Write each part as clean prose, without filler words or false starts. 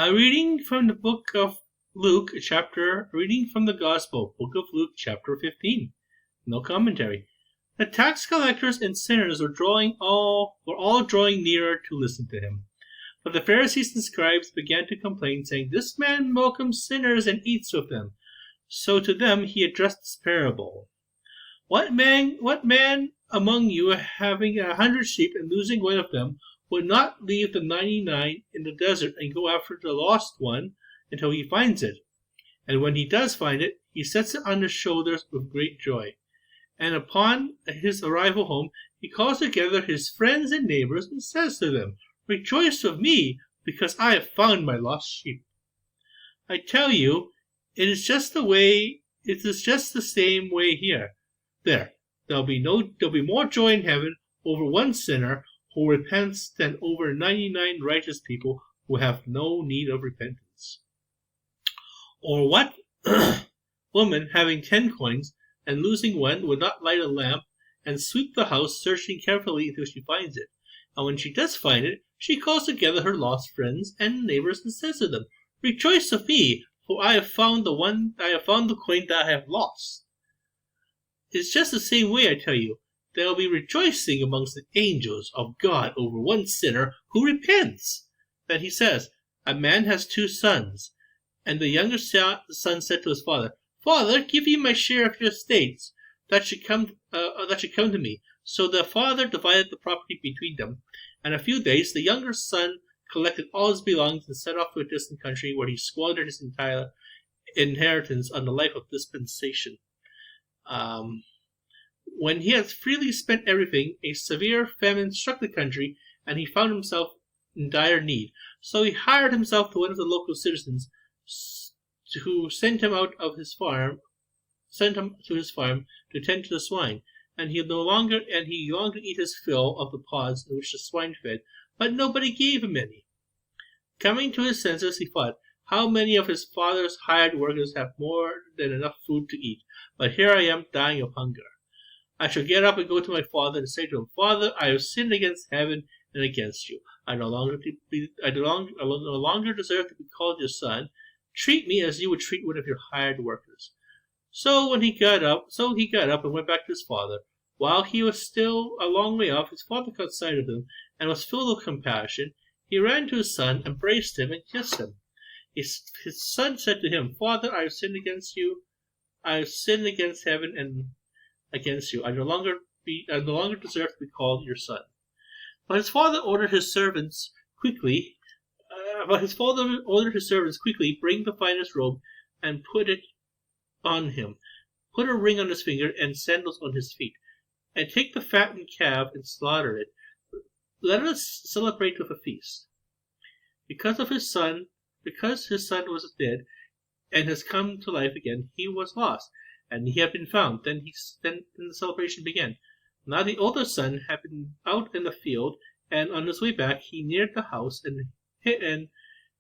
A reading from the book of Luke, reading from the Gospel, book of Luke, chapter 15. No commentary. The tax collectors and sinners were all drawing nearer to listen to him. But the Pharisees and scribes began to complain, saying, "This man welcomes sinners and eats with them." So to them he addressed this parable. What man among you, having 100 sheep and losing one of them, would not leave the 99 in the desert and go after the lost one until he finds it? And when he does find it, he sets it on his shoulders with great joy. And upon his arrival home, he calls together his friends and neighbors and says to them, "Rejoice with me, because I have found my lost sheep." I tell you, it is just the same way here. There'll be more joy in heaven over one sinner who repents than over 99 righteous people who have no need of repentance. Or what woman having 10 coins and losing one would not light a lamp and sweep the house, searching carefully until she finds it? And when she does find it, she calls together her lost friends and neighbors and says to them, "Rejoice with me, for I have found the coin that I have lost." It's just the same way, I tell you. There will be rejoicing amongst the angels of God over one sinner who repents. Then he says, "A man has 2 sons, and the younger son said to his father, 'Father, give me my share of your estates that should come to me.' So the father divided the property between them. In a few days, the younger son collected all his belongings and set off to a distant country, where he squandered his entire inheritance on the life of dispensation. When he had freely spent everything, a severe famine struck the country, and he found himself in dire need. So he hired himself to one of the local citizens, who sent him to his farm to tend to the swine. And he longed to eat his fill of the pods in which the swine fed, but nobody gave him any. Coming to his senses, he thought, "How many of his father's hired workers have more than enough food to eat, but here I am dying of hunger. I shall get up and go to my father and say to him, 'Father, I have sinned against heaven and against you. I no longer deserve to be called your son. Treat me as you would treat one of your hired workers.' So he got up and went back to his father. While he was still a long way off, his father caught sight of him and was filled with compassion. He ran to his son, embraced him, and kissed him. His son said to him, 'Father, I have sinned against you. I have sinned against heaven and against you. I no longer deserve to be called your son.' But his father ordered his servants quickly, bring the finest robe and put it on him. Put a ring on his finger and sandals on his feet. And take the fattened calf and slaughter it. Let us celebrate with a feast. Because his son was dead and has come to life again, he was lost, and he had been found." Then the celebration began. Now the older son had been out in the field, and on his way back he neared the house, and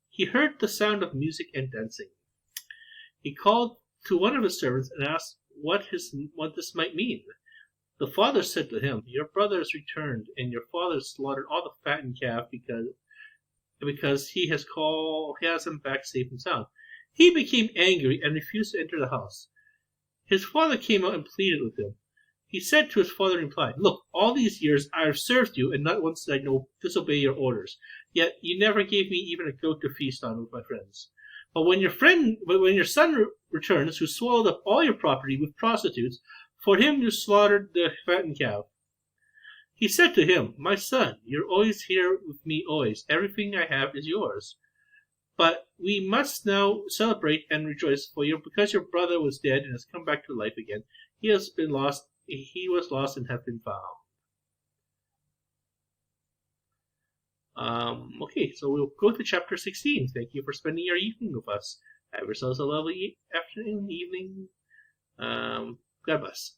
he heard the sound of music and dancing. He called to one of his servants and asked what this might mean. The father said to him, "Your brother has returned, and your father slaughtered all the fattened calf because he has him back safe and sound." He became angry and refused to enter the house. His father came out and pleaded with him. He said to his father in reply, "Look, all these years I have served you, and not once did I disobey your orders. Yet you never gave me even a goat to feast on with my friends. But when your son returns, who swallowed up all your property with prostitutes, for him you slaughtered the fattened calf." He said to him, "My son, you're always here with me, always. Everything I have is yours. But we must now celebrate and rejoice, because your brother was dead and has come back to life again. He was lost and has been found." Okay, so we'll go to chapter 16. Thank you for spending your evening with us. Have yourselves a lovely afternoon, evening. God bless.